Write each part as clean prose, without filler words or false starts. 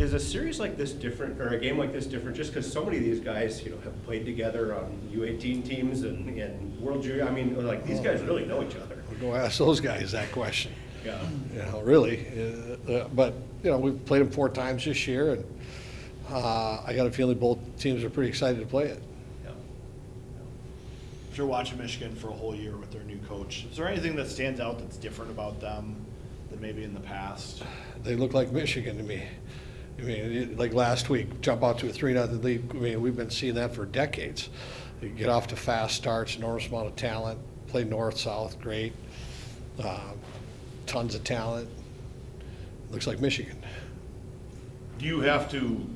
Is a series like this different, or a game like this different, just because so many of these guys, have played together on U18 teams and World Junior? I mean, like, these guys really know each other. Go ask those guys that question. Yeah. Really. But, we've played them 4 times this year, and I got a feeling both teams are pretty excited to play it. Yeah. After watching Michigan for a whole year with their new coach, is there anything that stands out that's different about them than maybe in the past? They look like Michigan to me. I mean, like last week, jump out to a 3-0 lead. I mean, we've been seeing that for decades. You get off to fast starts, enormous amount of talent, play north-south, great. Tons of talent. Looks like Michigan. Do you have to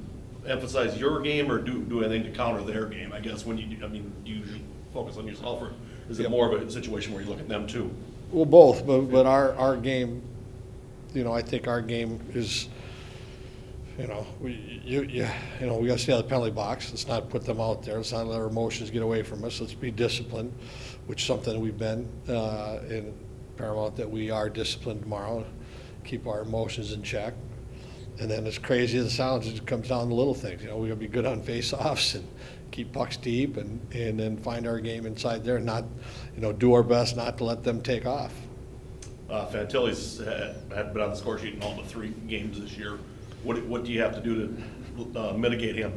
emphasize your game or do anything to counter their game, I guess, when you do? I mean, do you usually focus on yourself, or is it more of a situation where you look at them too? Well, both, but our game, I think our game is, we got to stay out of the penalty box. Let's not put them out there. Let's not let our emotions get away from us. Let's be disciplined, which is something we've been in Paramount, that we are disciplined tomorrow, keep our emotions in check. And then, as crazy as it sounds, it comes down to little things. We got to be good on face-offs and keep pucks deep, and then find our game inside there, and not, do our best not to let them take off. Fantilli's had been on the score sheet in all but 3 games this year. What do you have to do to mitigate him?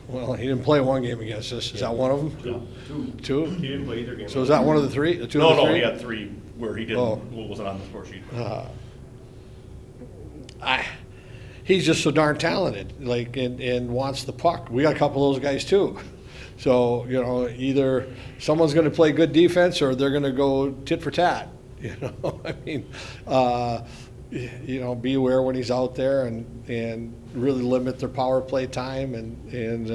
Well, he didn't play 1 game against us. Is that one of them? Two. 2? He didn't play either game. So is that one of the 3? The 2 No, of the 3? he had 3 where he wasn't on the score sheet. He's just so darn talented, and wants the puck. We got a couple of those guys too. So, either someone's going to play good defense or they're going to go tit for tat. I mean, be aware when he's out there, and really limit their power play time, and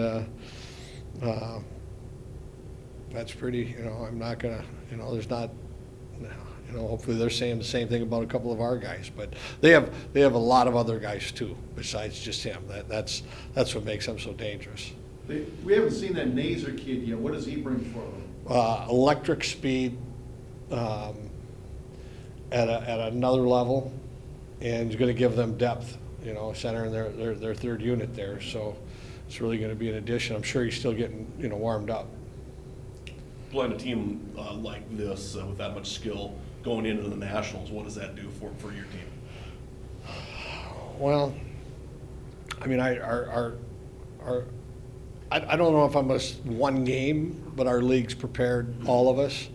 that's pretty. I'm not gonna. There's not. Hopefully they're saying the same thing about a couple of our guys, but they have a lot of other guys too besides just him. That's what makes them so dangerous. We haven't seen that Nazer kid yet. What does he bring for them? Electric speed at another level, and he's going to give them depth. Center in their third unit there, so it's really going to be an addition. I'm sure he's still getting warmed up. Playing a team like this with that much skill going into the Nationals, what does that do for your team? Well, I mean, I don't know if I'm 1 game, but our league's prepared all of us.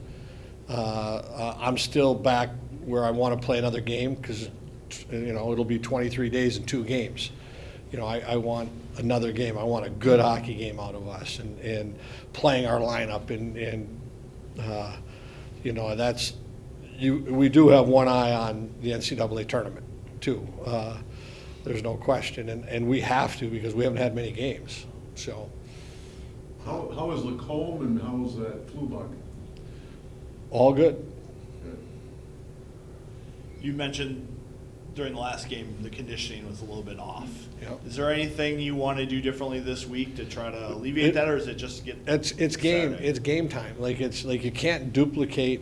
I'm still back where I want to play another game, because it'll be 23 days and 2 games. I want another game. I want a good hockey game out of us, and playing our lineup, and that's we do have one eye on the NCAA tournament too. There's no question, and we have to, because we haven't had many games. So how is Lacombe, and how's that flu bug? All good. You mentioned during the last game the conditioning was a little bit off. Yep. Is there anything you want to do differently this week to try to alleviate that, or is it just get? It's game time. It's like you can't duplicate,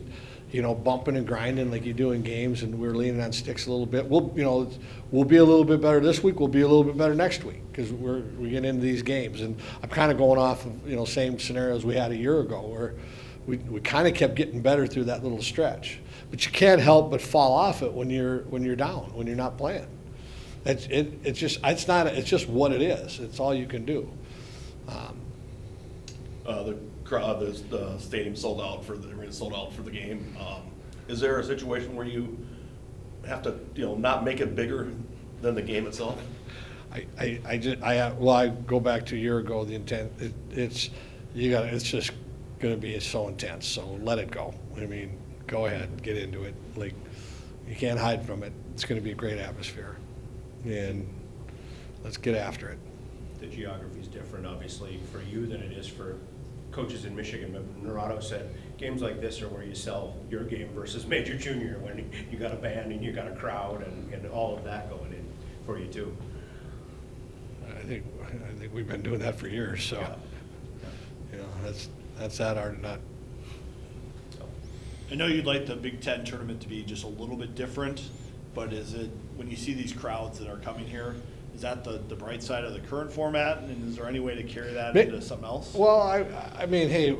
bumping and grinding like you do in games, and we're leaning on sticks a little bit. We'll be a little bit better this week. We'll be a little bit better next week, because we get into these games, and I'm kind of going off of same scenarios we had a year ago, where we kind of kept getting better through that little stretch. But you can't help but fall off it when you're down, when you're not playing. It's just what it is. It's all you can do. The crowd, the stadium sold out for the game. Is there a situation where you have to not make it bigger than the game itself? I go back to a year ago. The intent it's just going to be so intense. So let it go. I mean, go ahead, get into it. Like, you can't hide from it. It's going to be a great atmosphere, and let's get after it. The geography is different, obviously, for you than it is for coaches in Michigan. But Naranjo said games like this are where you sell your game versus major junior, when you got a band and you got a crowd and all of that going in for you too. I think we've been doing that for years. So, that's that art, not. I know you'd like the Big Ten tournament to be just a little bit different, but is it, when you see these crowds that are coming here, Is that the bright side of the current format, and is there any way to carry that Ma- into something else? Well, I mean, hey,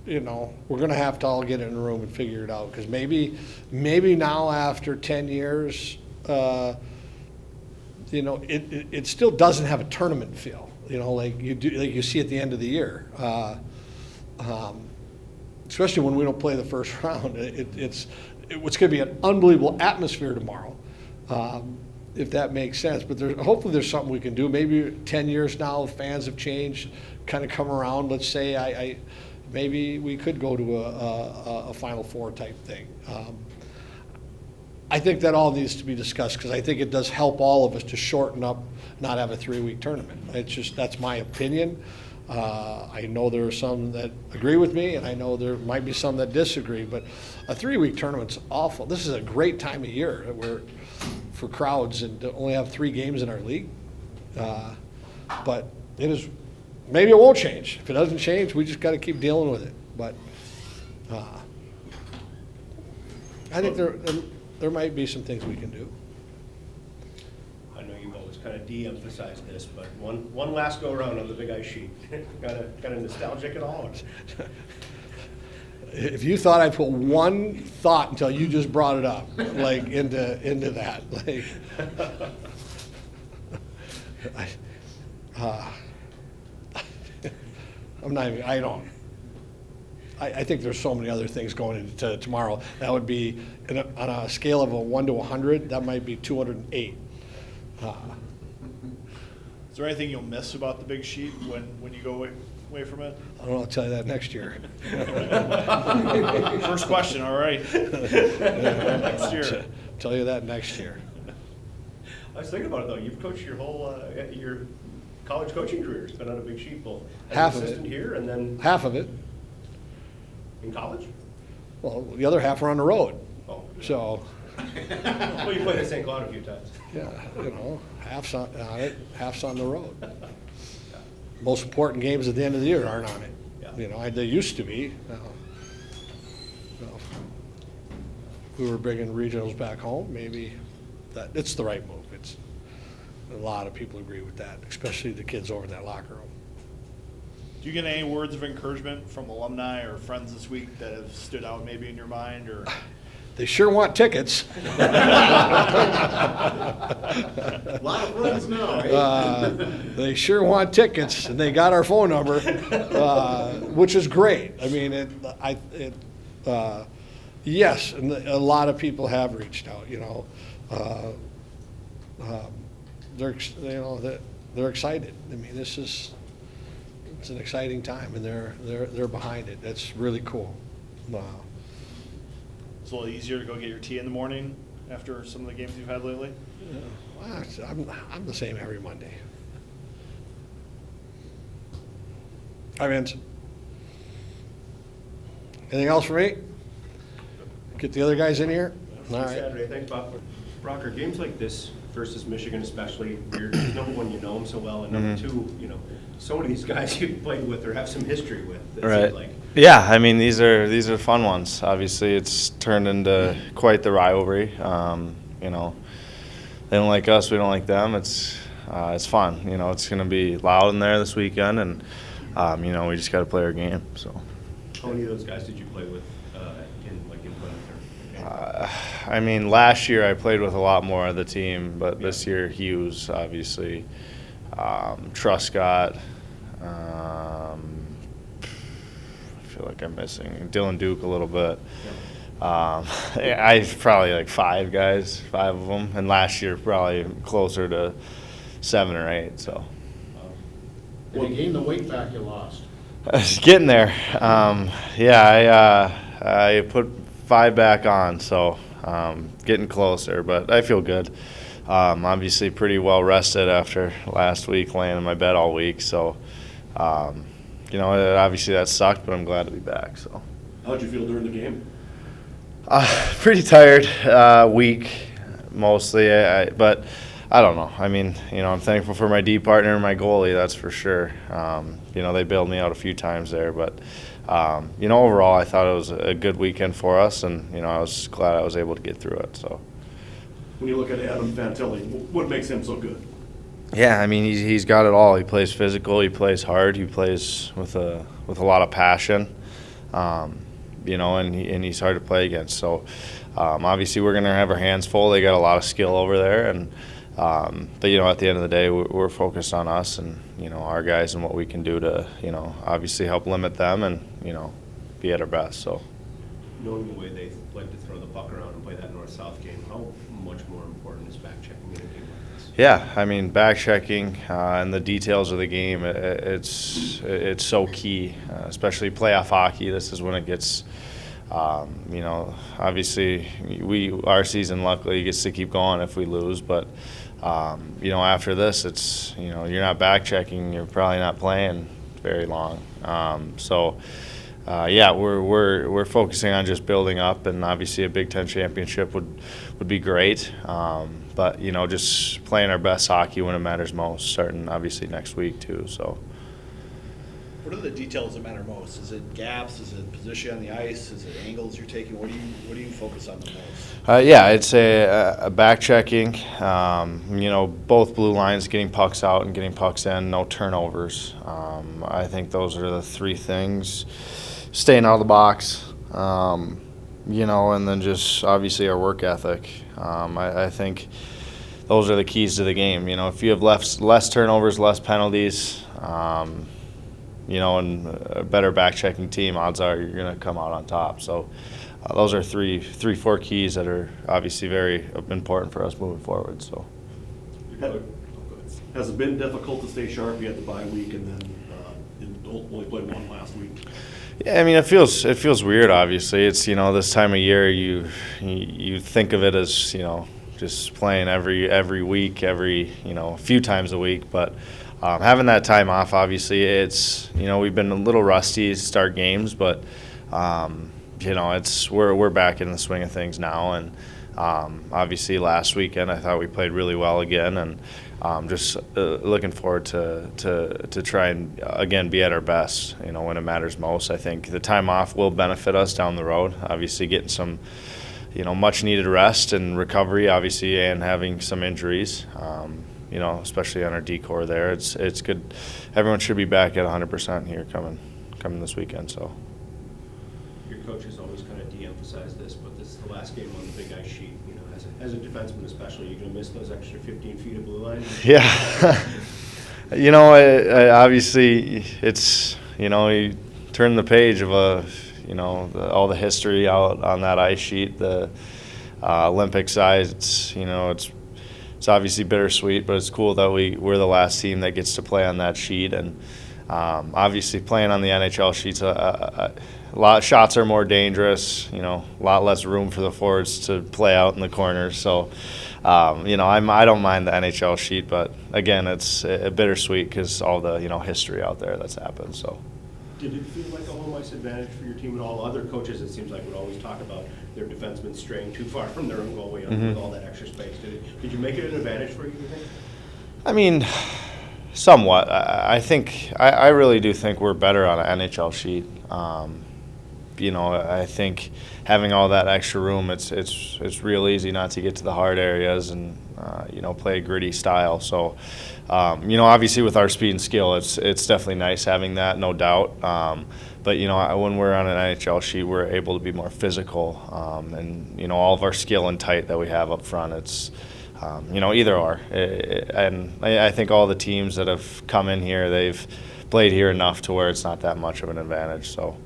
you know, we're gonna have to all get in a room and figure it out, because maybe now after 10 years, you know, it still doesn't have a tournament feel, you know, like you see at the end of the year. Especially when we don't play the first round. It's gonna be an unbelievable atmosphere tomorrow, if that makes sense. But hopefully there's something we can do. Maybe 10 years now, fans have changed, kind of come around. Let's say maybe we could go to a Final Four type thing. I think that all needs to be discussed, because I think it does help all of us to shorten up, not have a 3-week tournament. That's my opinion. I know there are some that agree with me, and I know there might be some that disagree, but a 3-week tournament's awful. This is a great time of year for crowds, and to only have 3 games in our league. But it is, maybe it won't change. If it doesn't change, we just got to keep dealing with it. But I think there might be some things we can do. I know you've always kind of de-emphasized this, but one last go-around on the big ice sheet. kind of nostalgic at all? If you thought I put one thought until you just brought it up, like into that, like, I'm not even, I don't. I think there's so many other things going into tomorrow. That would be, on a scale of a 1 to 100, that might be 208. Is there anything you'll miss about the big sheet when you go away from it? I don't know, I'll tell you that next year. First question, all right. Next year. Tell you that next year. I was thinking about it, though. You've coached your whole your college coaching career. It's been on a big sheet, both as Half an of it. assistant here and then Half of it. in college. Well, the other half are on the road. Oh, So, well, you played at St. Cloud a few times. yeah, you know, half's on it, half's on the road. Most important games at the end of the year aren't on it. Yeah. You know, they used to be. We were bringing regionals back home, maybe it's the right move. A lot of people agree with that, especially the kids over in that locker room. Do you get any words of encouragement from alumni or friends this week that have stood out maybe in your mind, or? They sure want tickets. A lot of friends now, eh? They sure want tickets, and they got our phone number, which is great. I mean, yes, and a lot of people have reached out. You know, they're excited. I mean, it's an exciting time, and they're behind it. That's really cool. Wow. It's a little easier to go get your tea in the morning after some of the games you've had lately? Well, I'm the same every Monday. Hi, Vince. Anything else for me? Get the other guys in here? All right. Saturday, thanks, Bob. Rocker, games like this versus Michigan especially, where number one, you know them so well, and number two, you know, so many of these guys you've played with or have some history with. It Right. seems like. Yeah, I mean these are fun ones. Obviously, it's turned into quite the rivalry. You know, they don't like us, we don't like them. It's fun. You know, it's going to be loud in there this weekend, and you know, we just got to play our game. So. How many of those guys did you play with in Plymouth? I mean, last year I played with a lot more of the team, but this year Hughes, obviously, Truscott. I feel like I'm missing Dylan Duke a little bit. I probably like 5 of them, and last year probably closer to 7 or 8. So. If you gained the weight back, you lost. It's getting there. Yeah, I put 5 back on, so getting closer, but I feel good. Obviously pretty well rested after last week, laying in my bed all week, so you know, obviously that sucked, but I'm glad to be back. So. How'd you feel during the game? Pretty tired, weak mostly, but I don't know. I mean, you know, I'm thankful for my D partner and my goalie, that's for sure. You know, they bailed me out a few times there, but you know, overall, I thought it was a good weekend for us, and you know, I was glad I was able to get through it. So. When you look at Adam Fantilli, what makes him so good? Yeah, I mean he's got it all. He plays physical, he plays hard, he plays with a lot of passion, you know, and he's hard to play against. So obviously we're gonna have our hands full. They got a lot of skill over there, and but you know at the end of the day we're focused on us and you know our guys and what we can do to you know obviously help limit them and you know be at our best. So Knowing the way they like to throw the puck around and play that north-south game, how much more important is back checking in a game like this? yeah, I mean back checking and the details of the game, it's so key, especially playoff hockey. This is when it gets, you know, obviously our season luckily gets to keep going if we lose, but you know after this it's you know you're not back checking, you're probably not playing very long. Yeah, we're focusing on just building up, and obviously a Big Ten championship would be great. But you know, just playing our best hockey when it matters most, starting obviously next week too. So. What are the details that matter most? Is it gaps? Is it position on the ice? Is it angles you're taking? What do you focus on the most? Yeah, I'd say a back checking. You know, both blue lines getting pucks out and getting pucks in, no turnovers. I think those are the three things. Staying out of the box, you know, and then just obviously our work ethic. I think those are the keys to the game. You know, if you have less turnovers, less penalties, you know, and a better back-checking team, odds are you're going to come out on top. So those are four keys that are obviously very important for us moving forward. So. Has it been difficult to stay sharp? You had the bye week and then only played one last week. Yeah, I mean it feels weird. Obviously, it's you know this time of year you think of it as you know just playing every week, you know a few times a week, but having that time off, obviously, it's you know we've been a little rusty to start games, but you know we're back in the swing of things now, and obviously last weekend I thought we played really well again, and just looking forward to try and again be at our best. You know when it matters most. I think the time off will benefit us down the road. Obviously, getting some you know much needed rest and recovery, obviously, and having some injuries. You know, especially on our D-core there, it's good. Everyone should be back at 100% here coming this weekend. So. Your coaches always kind of de-emphasize this, but this is the last game on the big ice sheet. You know, as a defenseman especially, you're going to miss those extra 15 feet of blue line. Yeah. You know, obviously it's you know you turn the page of you know all the history out on that ice sheet, the Olympic size. It's you know it's obviously bittersweet, but it's cool that we're the last team that gets to play on that sheet, and obviously playing on the NHL sheets, a lot shots are more dangerous. You know, a lot less room for the forwards to play out in the corners. So, you know, I don't mind the NHL sheet, but again, it's bittersweet because all the you know history out there that's happened. So. Did it feel like a home ice advantage for your team and all other coaches? It seems like would always talk about their defensemen straying too far from their own goalie with all that extra space. Did you make it an advantage for you, do you think? I mean, somewhat. I think I really do think we're better on an NHL sheet. You know, I think having all that extra room, it's real easy not to get to the hard areas and you know play a gritty style. So. You know, obviously with our speed and skill, it's definitely nice having that, no doubt. But you know, when we're on an NHL sheet, we're able to be more physical, and you know, all of our skill and tight that we have up front, it's you know either or. And I think all the teams that have come in here, they've played here enough to where it's not that much of an advantage. So,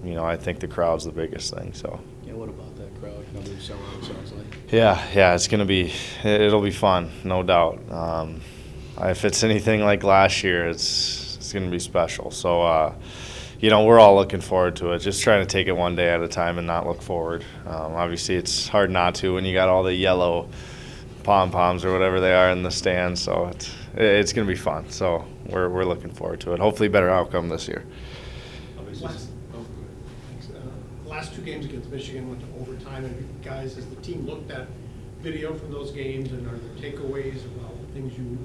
you know, I think the crowd's the biggest thing. So. Yeah, what about that crowd coming around, sounds like? Yeah, it'll be fun, no doubt. If it's anything like last year, it's going to be special. So, you know, we're all looking forward to it. Just trying to take it one day at a time and not look forward. Obviously, it's hard not to when you got all the yellow pom-poms or whatever they are in the stands. So it's going to be fun. So we're looking forward to it. Hopefully, better outcome this year. Last two games against Michigan went to overtime, and guys, has the team looked at video from those games, and are there takeaways about things you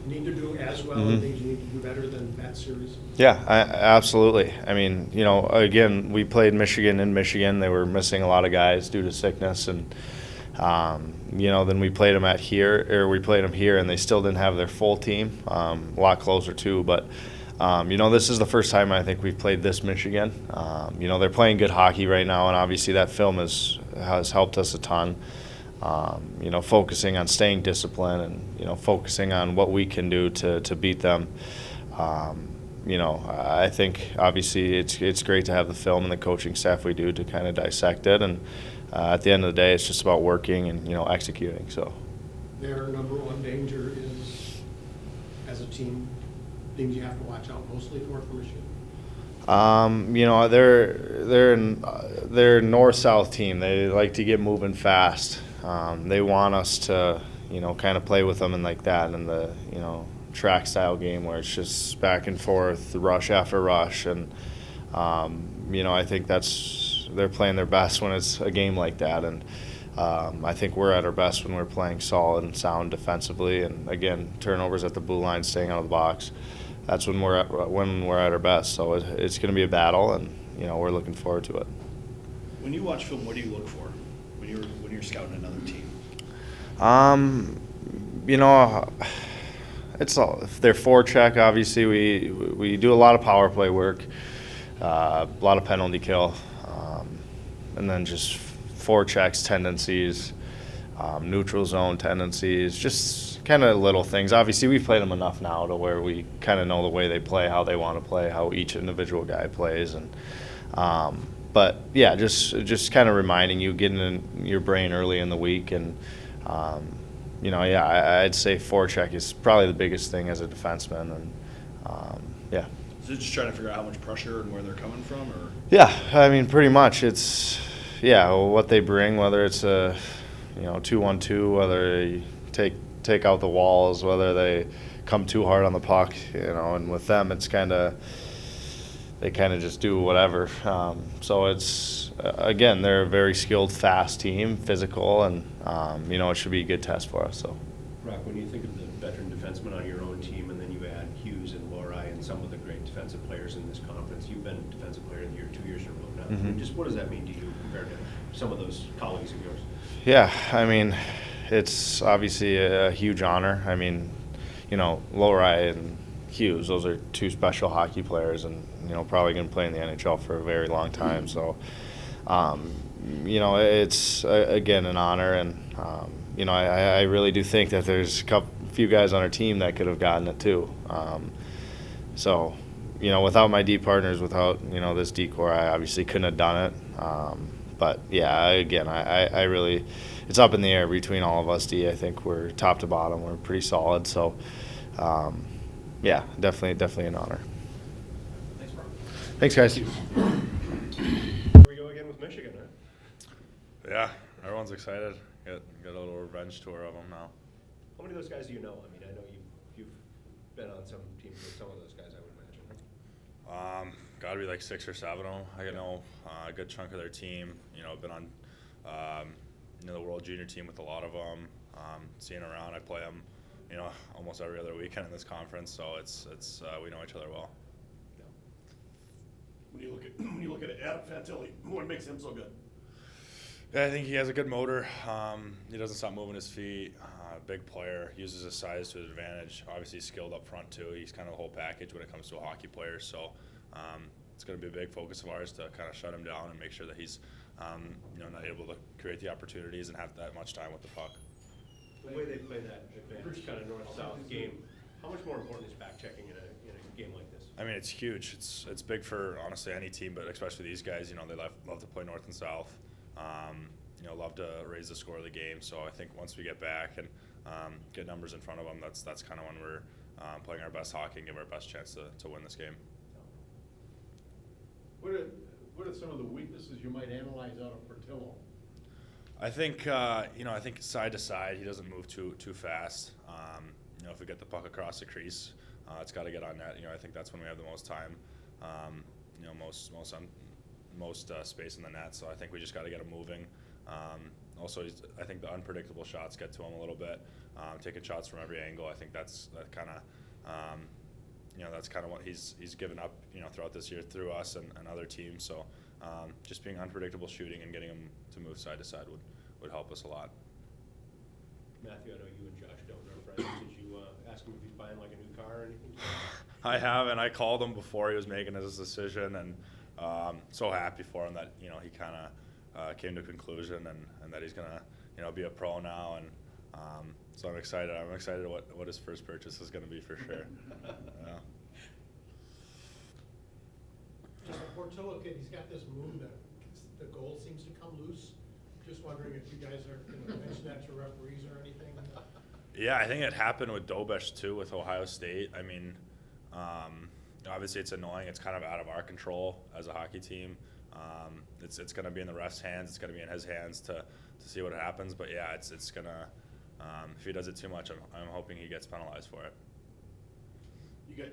need to do as well and things you need to do better than that series? Yeah, absolutely. I mean, you know, again, we played Michigan in Michigan. They were missing a lot of guys due to sickness, and Then we played them we played them here, and they still didn't have their full team. A lot closer too, but this is the first time I think we've played this Michigan. They're playing good hockey right now, and obviously that film has helped us a ton. Focusing on staying disciplined and focusing on what we can do to beat them. I think obviously it's great to have the film and the coaching staff we do to kind of dissect it, and at the end of the day, it's just about working and executing. So Their number one danger is, as a team, things you have to watch out mostly for Michigan. They're a north-south team. They like to get moving fast. They want us to kind of play with them and like that in the track style game where it's just back and forth, rush after rush, and I think they're playing their best when it's a game like that, and I think we're at our best when we're playing solid and sound defensively, and again, turnovers at the blue line, staying out of the box. That's when we're at our best. So it's going to be a battle, and we're looking forward to it. When you watch film, what do you look for when you're scouting another team? It's all if they're forecheck. Obviously, we do a lot of power play work, a lot of penalty kill, and then just forechecks tendencies, neutral zone tendencies, just kind of little things. Obviously, we've played them enough now to where we kind of know the way they play, how they want to play, how each individual guy plays, and but yeah, just kind of reminding you, getting in your brain early in the week, and I'd say forecheck is probably the biggest thing as a defenseman, and yeah. Is it just trying to figure out how much pressure and where they're coming from, or? Yeah, I mean, pretty much it's what they bring, whether it's a 2-1-2, whether they take out the walls, whether they come too hard on the puck, and with them it's they kind of just do whatever. So it's again, they're a very skilled, fast team, physical, and it should be a good test for us. So, Rock, when you think of the veteran defensemen on your own team, and then you add Hughes and Lorai and some of the great defensive players in this conference, you've been defensive player of the year 2 years in a row now. Mhm. Just what does that mean to you compared to some of those colleagues of yours? yeah, I mean, it's obviously a huge honor. I mean, Lorai and Hughes, those are two special hockey players, and probably going to play in the NHL for a very long time. So, it's again an honor, and I really do think that there's a few guys on our team that could have gotten it too. So, without my D partners, without this D core, I obviously couldn't have done it. But yeah, again, I really, it's up in the air between all of us. D, I think we're top to bottom, we're pretty solid. So, yeah, definitely an honor. Thanks, Mark. Thanks, guys. Here we go again with Michigan, huh? Yeah, everyone's excited. Got a little revenge tour of them now. How many of those guys do you know? I mean, I know you've been on some teams with some of those guys, I would imagine. Got to be like 6 or 7 of them. I know a good chunk of their team. I've been on the World Junior team with a lot of them. Seeing around, I play them, almost every other weekend in this conference. So it's we know each other well. When you look at Adam Fantilli, what makes him so good? Yeah, I think he has a good motor. He doesn't stop moving his feet. Big player, uses his size to his advantage. Obviously, he's skilled up front too. He's kind of the whole package when it comes to a hockey player. So it's going to be a big focus of ours to kind of shut him down and make sure that he's not able to create the opportunities and have that much time with the puck. The way they play that advantage kind of north-south game, how much more important is back checking in a game like this? I mean, it's huge. It's big for honestly any team, but especially these guys. They love to play north and south. Love to raise the score of the game. So I think once we get back and get numbers in front of them, that's kind of when we're playing our best hockey and give our best chance to win this game. What are some of the weaknesses you might analyze out of Portillo? I think I think side to side he doesn't move too fast. If we get the puck across the crease, it's got to get on net. I think that's when we have the most time. Most space in the net. So I think we just got to get him moving. Also, I think the unpredictable shots get to him a little bit. Taking shots from every angle. I think that's kind of what he's given up throughout this year through us and other teams. So just being unpredictable shooting and getting him to move side to side would help us a lot. Matthew, I know you and Josh Doan are friends. Did you ask him if he's buying like a new car or anything? I haven't. I called him before he was making his decision, and so happy for him that he kind of came to a conclusion and that he's gonna be a pro now, and so I'm excited. I'm excited what his first purchase is gonna be for sure. Yeah. Just a Portillo kid, he's got this move that the goal seems to come loose. Just wondering if you guys are going to mention that to referees or anything? Yeah, I think it happened with Dobesh too, with Ohio State. I mean, obviously it's annoying. It's kind of out of our control as a hockey team. It's going to be in the ref's hands. It's going to be in his hands to see what happens. But yeah, it's going to. If he does it too much, I'm hoping he gets penalized for it.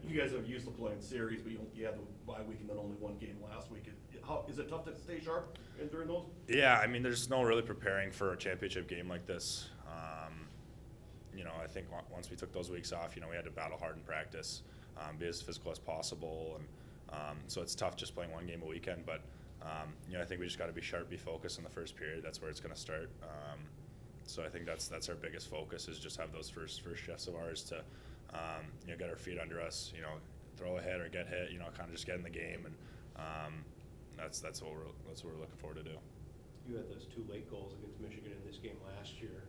You guys are used to playing series, but you had the bye week and then only one game last week. How is it tough to stay sharp during those? Yeah, I mean, there's no really preparing for a championship game like this. I think once we took those weeks off, we had to battle hard in practice, be as physical as possible, and so it's tough just playing one game a weekend. But I think we just got to be sharp, be focused in the first period. That's where it's going to start. So I think that's our biggest focus, is just have those first shifts of ours to get our feet under us, throw a hit or get hit, kind of just get in the game, and that's what we're looking forward to do. You had those 2 late goals against Michigan in this game last year.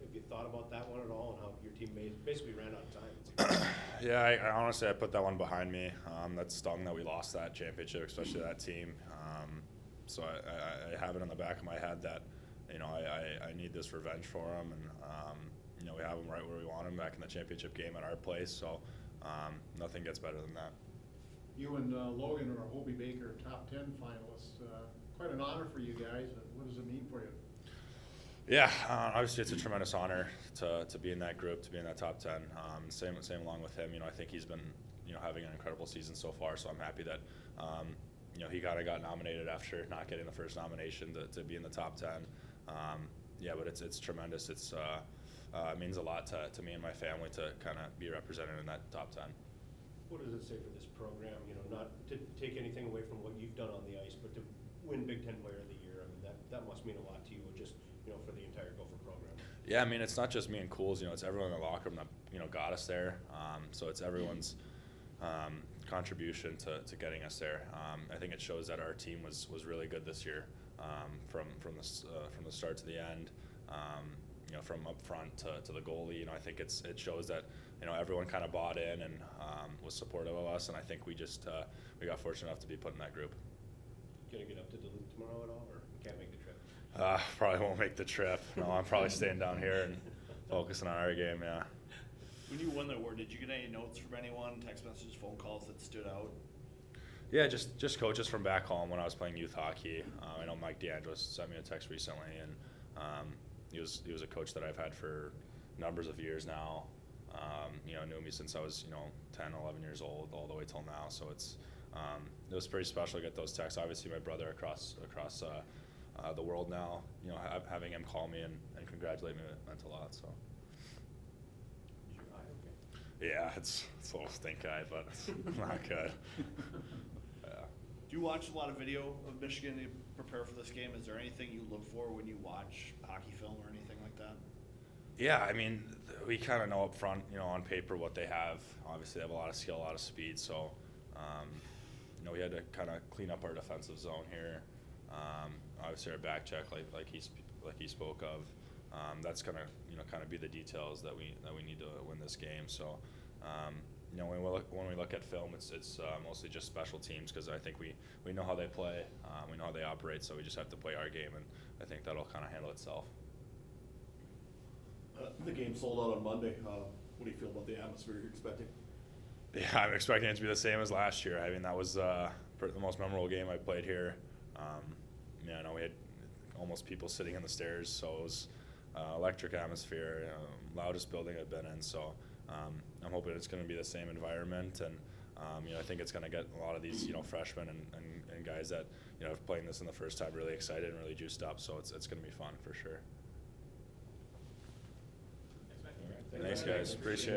Have you thought about that one at all, and how your team basically ran out of time? Yeah, I honestly put that one behind me. That stung that we lost that championship, especially that team. So I have it in the back of my head that I need this revenge for them, and we have them right where we want them, back in the championship game at our place. So nothing gets better than that. You and Logan are Hobie Baker top 10 finalists. Quite an honor for you guys. What does it mean for you? Yeah, obviously it's a tremendous honor to be in that group, to be in that top 10. Same along with him. I think he's been having an incredible season so far. So I'm happy that he kind of got nominated after not getting the first nomination to be in the top 10. Yeah, but it's tremendous. It means a lot to me and my family to kind of be represented in that top 10. What does it say for this program? Not to take anything away from what you've done on the ice, but to win Big Ten Player of the Year. I mean, that must mean a lot to you, just for the entire Gopher program. Yeah, I mean, it's not just me and Cools. It's everyone in the locker room that got us there. So it's everyone's contribution to getting us there. I think it shows that our team was really good this year, from the start to the end. From up front to the goalie. I think it shows that everyone kind of bought in and was supportive of us, and I think we we got fortunate enough to be put in that group. Gonna get up to Duluth tomorrow at all, or can't make the trip? Probably won't make the trip. No, I'm probably staying down here and focusing on our game. Yeah. When you won the award, did you get any notes from anyone, text messages, phone calls that stood out? Yeah, just coaches from back home when I was playing youth hockey. I know Mike DeAngelis sent me a text recently, and he was a coach that I've had for numbers of years now. Knew me since I was 10, 11 years old, all the way till now. So it was pretty special to get those texts. Obviously, my brother across the world now, having him call me and congratulate me meant a lot. So. Is your eye okay? Yeah, it's a little stink eye, but it's not good. Yeah. Do you watch a lot of video of Michigan to prepare for this game? Is there anything you look for when you watch hockey film or anything like that? Yeah, I mean, we kind of know up front, on paper what they have. Obviously, they have a lot of skill, a lot of speed. So, we had to kind of clean up our defensive zone here. Obviously, our back check, like he spoke of, that's gonna kind of be the details that we need to win this game. So, when we look at film, it's mostly just special teams, because I think we know how they play, we know how they operate. So we just have to play our game, and I think that'll kind of handle itself. The game sold out on Monday. What do you feel about the atmosphere you're expecting? Yeah, I'm expecting it to be the same as last year. I mean, that was the most memorable game I played here. We had almost people sitting in the stairs, so it was electric atmosphere, loudest building I've been in. So I'm hoping it's going to be the same environment, and I think it's going to get a lot of these freshmen and guys that have playing this in the first time really excited and really juiced up. So it's going to be fun for sure. Thanks, guys. Appreciate it.